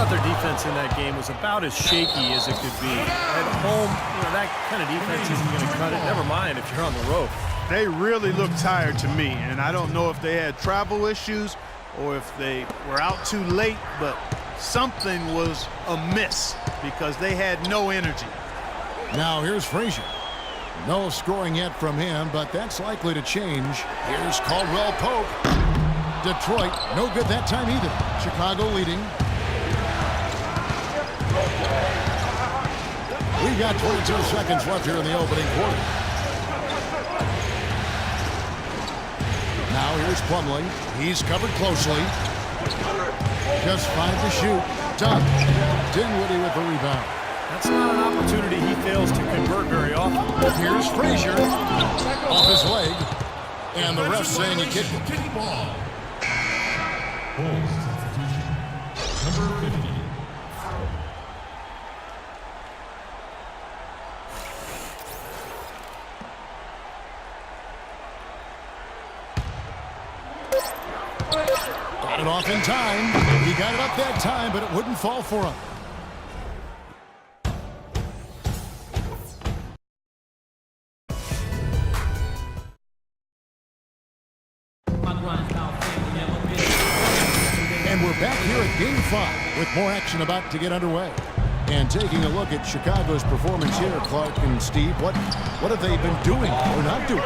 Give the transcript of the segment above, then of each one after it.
thought their defense in that game was about as shaky as it could be. At home, that kind of defense isn't going to cut it. Never mind if you're on the road. They really look tired to me, and I don't know if they had travel issues or if they were out too late, but something was amiss because they had no energy. Now here's Frazier. No scoring yet from him, but that's likely to change. Here's Caldwell Pope. Detroit, no good that time either. Chicago leading. We got 22 seconds left here in the opening quarter. Now here's Plumlee. He's covered closely. Just 5 to shoot. Dunn. Dinwiddie with the rebound. That's not an opportunity he fails to convert very often. Here's Frazier. Off his leg. And the ref saying he kicked it. Bulls substitution. Number 50. Got it off in time. He got it up that time, but it wouldn't fall for him. And we're back here at Game 5 with more action about to get underway. And taking a look at Chicago's performance here, Clark and Steve, what have they been doing or not doing?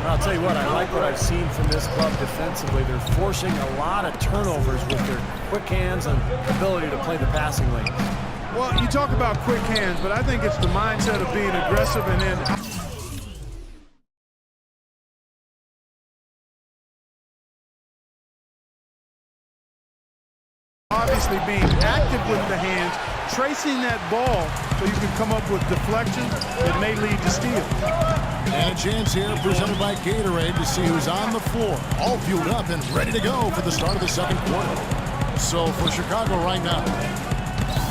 I'll tell you what, I like what I've seen from this club defensively. They're forcing a lot of turnovers with their quick hands and ability to play the passing lane. Well, you talk about quick hands, but I think it's the mindset of being aggressive and then obviously being active with the hands, tracing that ball so you can come up with deflections that may lead to steal. And a chance here presented by Gatorade to see who's on the floor, all fueled up and ready to go for the start of the second quarter. So for Chicago right now,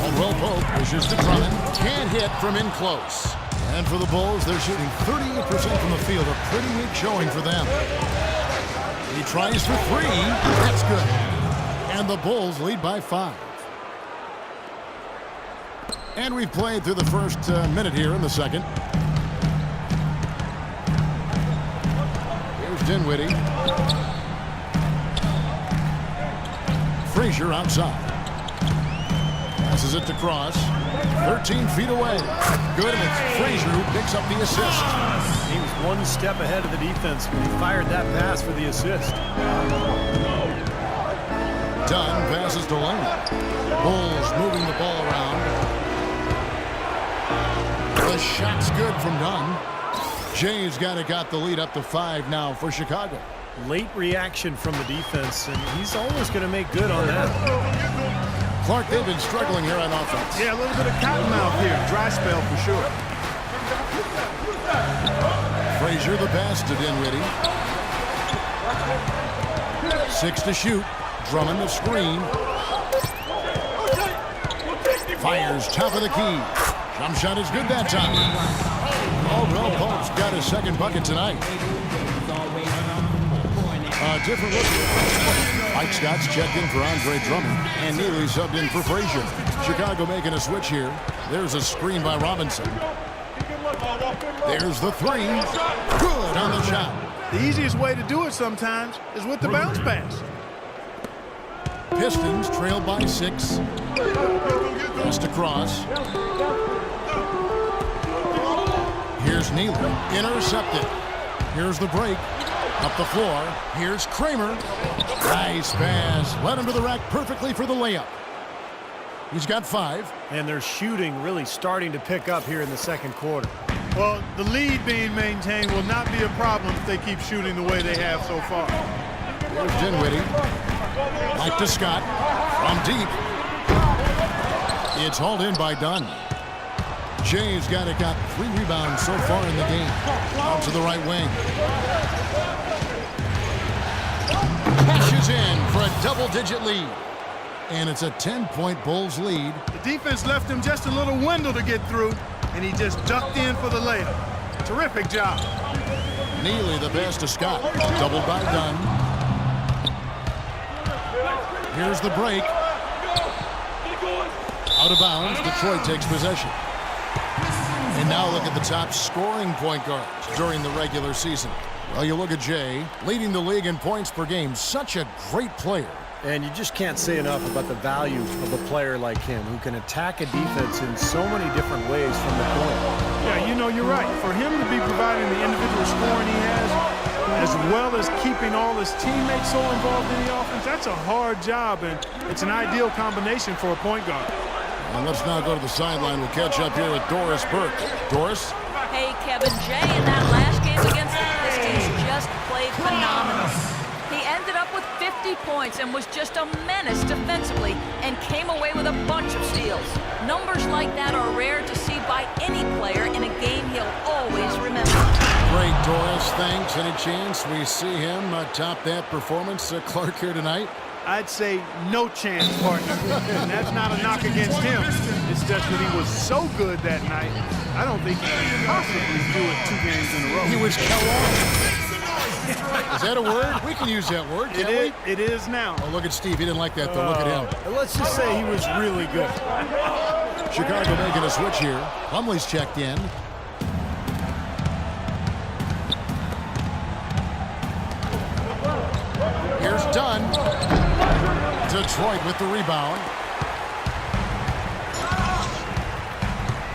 Caldwell Pope pushes to Drummond, can't hit from in close. And for the Bulls, they're shooting 38% from the field, a pretty weak showing for them. He tries for 3, that's good. And the Bulls lead by 5. And we've played through the first minute here in the second. Here's Dinwiddie. Frazier outside. Passes it to Cross. 13 feet away. Good, and it's Frazier who picks up the assist. He was one step ahead of the defense when he fired that pass for the assist. Dunn passes to Lane. Bulls moving the ball around. The shot's good from Dunn. James got the lead up to 5 now for Chicago. Late reaction from the defense, and he's always going to make good on that. Clark, they've been struggling here on offense. Yeah, a little bit of cottonmouth here. Dry spell for sure. Frazier the pass to Dinwiddie. 6 to shoot. Drummond the screen. Fires top of the key. Jump shot is good that time. Caldwell Pope's got his second bucket tonight. Different look here. Mike Scott's checked in for Andre Drummond, and Neely subbed in for Frazier. Chicago making a switch here. There's a screen by Robinson. There's the 3. Good on the shot. The easiest way to do it sometimes is with the bounce pass. Pistons trail by 6. Pass to Cross. Here's Neely. Intercepted. Here's the break. Up the floor. Here's Kramer. Nice pass. Led him to the rack perfectly for the layup. He's got 5. And their shooting really starting to pick up here in the second quarter. Well, the lead being maintained will not be a problem if they keep shooting the way they have so far. Here's Dinwiddie. Mike to Scott. From deep. It's hauled in by Dunn. James got 3 rebounds so far in the game. Out to the right wing. Cashes in for a double-digit lead. And it's a 10-point Bulls lead. The defense left him just a little window to get through, and he just ducked in for the layup. Terrific job. Neely the pass to Scott. Doubled by Dunn. Here's the break. Out of bounds, Detroit takes possession. And now look at the top scoring point guards during the regular season. Well, you look at Jay, leading the league in points per game. Such a great player. And you just can't say enough about the value of a player like him who can attack a defense in so many different ways from the point. Yeah, you know, you're right. For him to be providing the individual scoring he has, as well as keeping all his teammates so involved in the offense, that's a hard job, and it's an ideal combination for a point guard. And let's now go to the sideline. We'll catch up here with Doris Burke. Doris? Hey, Kevin, Jay in that last game against the Pistons just played phenomenal. He ended up with 50 points and was just a menace defensively and came away with a bunch of steals. Numbers like that are rare to see by any player in a game he'll always remember. Great, Doris. Thanks. Any chance we see him top that performance, Clark, here tonight? I'd say no chance, partner. And that's not a knock against him. It's just that he was so good that night, I don't think he could possibly do it 2 games in a row. He was Kellogg. Is that a word? We can use that word, can't we? It is now. Oh, look at Steve. He didn't like that, though. Look at him. Let's just say he was really good. Chicago making a switch here. Plumlee's checked in. Here's Dunn. Detroit with the rebound.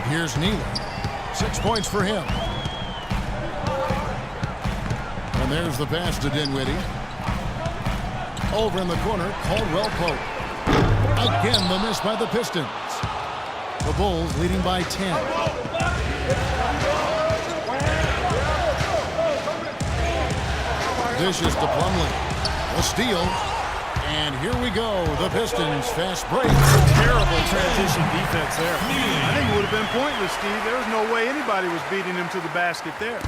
Here's Nealon. 6 points for him. And there's the pass to Dinwiddie. Over in the corner, Caldwell Pope. Again, the miss by the Pistons. The Bulls leading by 10. Dishes to Plumlee. A steal. And here we go. The Pistons fast break. Terrible transition defense there. I think it would have been pointless, Steve. There was no way anybody was beating him to the basket there.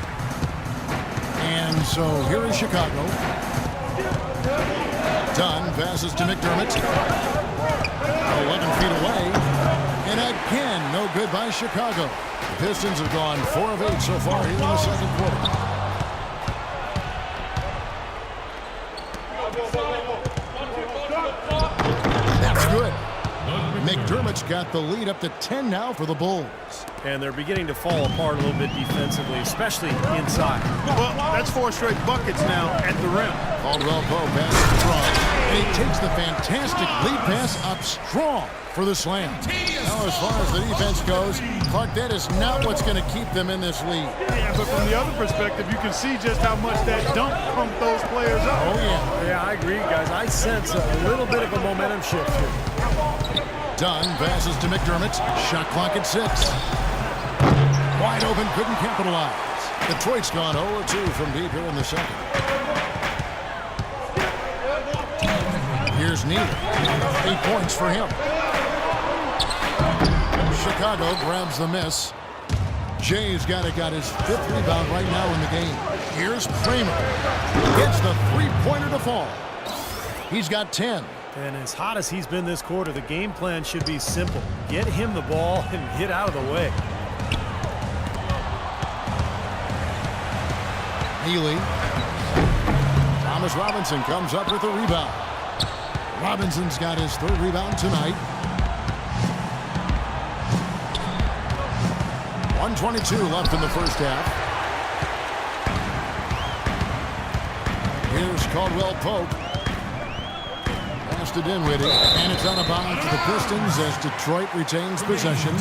And so here is Chicago. Dunn passes to McDermott. 11 feet away. And again, no good by Chicago. The Pistons have gone 4 of 8 so far here in the second quarter. That's good. McDermott's got the lead up to 10 now for the Bulls. And they're beginning to fall apart a little bit defensively, especially inside. Well, that's 4 straight buckets now at the rim. Caldwell Pope passes to Strong. And he takes the fantastic lead pass up strong for the slam. Now, as far as the defense goes, Clark, that is not what's going to keep them in this league. Yeah, but from the other perspective, you can see just how much that dunk pumped those players up. Oh, yeah. Yeah, I agree, guys. I sense a little bit of a momentum shift here. Dunn passes to McDermott. Shot clock at 6. Wide open, couldn't capitalize. Detroit's gone 0-2 from deep here in the second. Here's Nealon. 8 points for him. Chicago grabs the miss. Jay's got his 5th rebound right now in the game. Here's Kramer. Gets the three-pointer to fall. He's got 10. And as hot as he's been this quarter, the game plan should be simple. Get him the ball and get out of the way. Healy. Thomas Robinson comes up with a rebound. Robinson's got his 3rd rebound tonight. 1:22 left in the first half. Here's Caldwell Pope. Pass to Dinwiddie, and it's out of bounds to the Pistons as Detroit retains possession.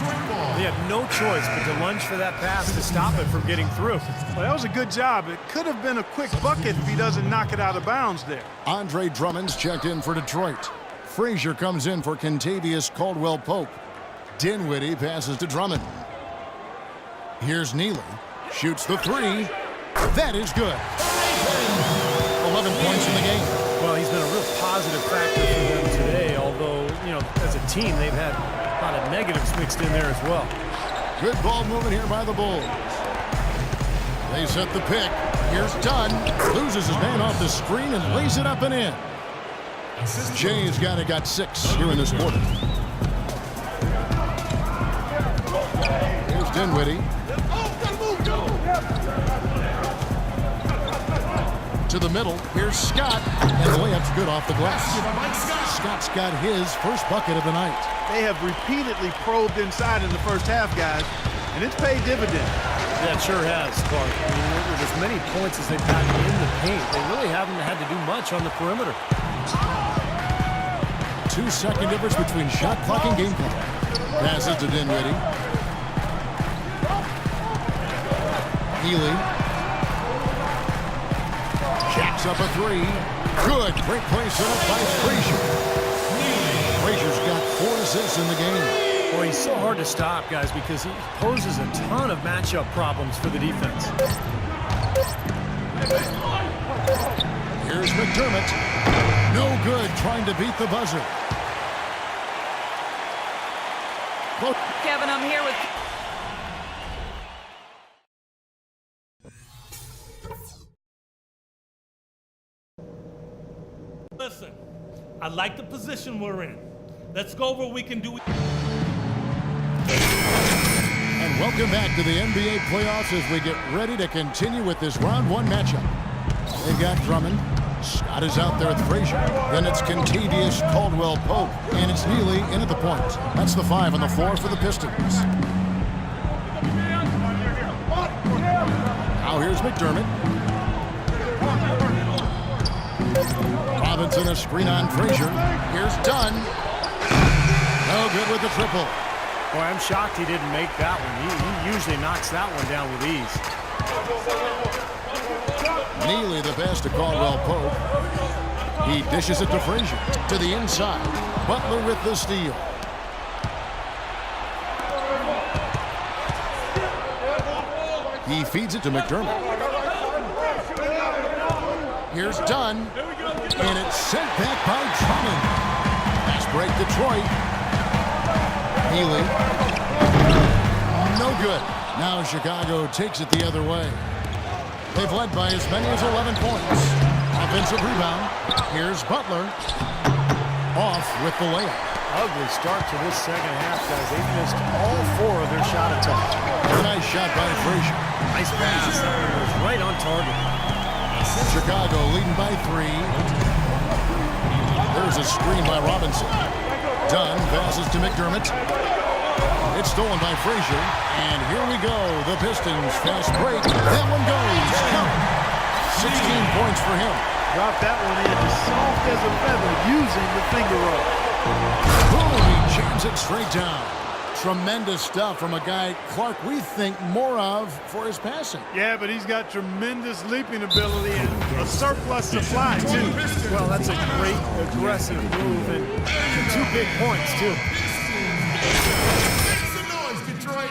They had no choice but to lunge for that pass to stop it from getting through. Well, that was a good job. It could have been a quick bucket if he doesn't knock it out of bounds there. Andre Drummond's checked in for Detroit. Frazier comes in for Kentavious Caldwell Pope. Dinwiddie passes to Drummond. Here's Nealon. Shoots the 3. That is good. 11 points in the game. Well, he's been a real positive factor for them today, although, as a team, they've had a lot of negatives mixed in there as well. Good ball movement here by the Bulls. They set the pick. Here's Dunn. Loses his man off the screen and lays it up and in. Jay's got 6 here in this quarter. Here's Dinwiddie. To the middle. Here's Scott, and the layup's good off the glass. Scott's got his first bucket of the night. They have repeatedly probed inside in the first half, guys, and it's paid dividends. Yeah, it sure has, Clark. I mean, with as many points as they've gotten in the paint, they really haven't had to do much on the perimeter. 2-second difference between shot clock and game clock. Passes to Dinwiddie. Healy. Jacks up a three. Good. Great play set up by Frazier. Frazier's got 4 assists in the game. Boy, he's so hard to stop, guys, because he poses a ton of matchup problems for the defense. Here's McDermott. No good trying to beat the buzzer. Kevin, I'm here with... Listen, I like the position we're in. Let's go over what we can do. And welcome back to the NBA playoffs as we get ready to continue with this round 1 matchup. They've got Drummond. Scott is out there with Frazier. Then it's Kentavious Caldwell-Pope. And it's Neely in at the point. That's the 5 on the floor for the Pistons. Now here's McDermott. Robinson a screen on Frazier. Here's Dunn. No good with the triple. Boy, I'm shocked he didn't make that one. He usually knocks that one down with ease. Neely the pass to Caldwell-Pope. He dishes it to Frazier. To the inside. Butler with the steal. He feeds it to McDermott. Here's Dunn. And it's sent back by Drummond. Fast break Detroit. Healy. No good. Now Chicago takes it the other way. They've led by as many as 11 points. Offensive rebound. Here's Butler. Off with the layup. Ugly start to this second half, guys. They've missed all 4 of their shot attempts. Nice shot by Frazier. Nice pass. That one was right on target. Chicago leading by 3. There's a screen by Robinson. Dunn passes to McDermott. It's stolen by Frazier. And here we go. The Pistons fast break. That one goes. Count. 16 points for him. Dropped that one in as soft as a feather using the finger roll. Boom. He jams it straight down. Tremendous stuff from a guy, Clark, we think more of for his passing. Yeah, but he's got tremendous leaping ability and a surplus supply, too. Well, that's a great aggressive move and 2 big points, too. Make some noise, Detroit.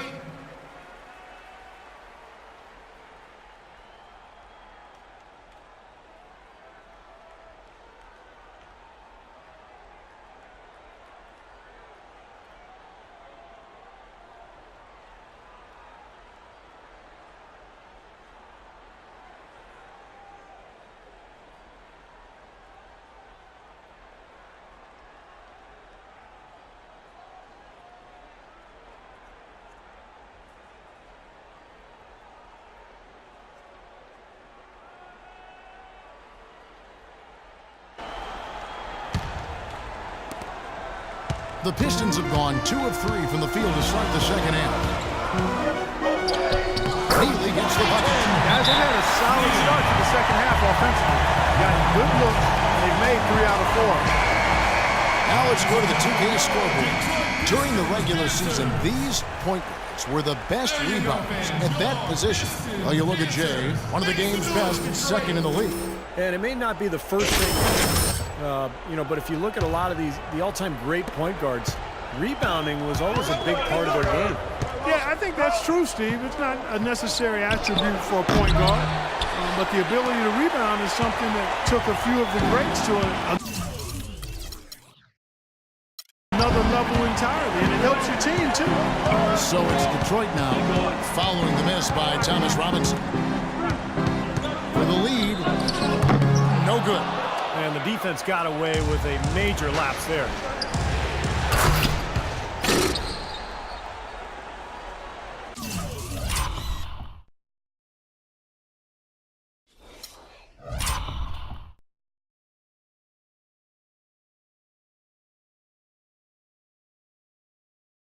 The Pistons have gone 2 of 3 from the field to start the second half. Neely gets the bucket. Guys, they've had a solid start to the second half offensively. Got good looks. They've made 3 out of 4. Now let's go to the 2K scoreboard. During the regular season, these point guards were the best rebounders at that position. Well, you look at Jay, one of the game's best, second in the league. And it may not be the first thing, but if you look at a lot of the all-time great point guards, rebounding was always a big part of their game. Yeah, I think that's true, Steve. It's not a necessary attribute for a point guard, but the ability to rebound is something that took a few of the greats to another level entirely, and it helps your team, too. So it's Detroit now, following the miss by Thomas Robinson. For the lead, no good. And the defense got away with a major lapse there.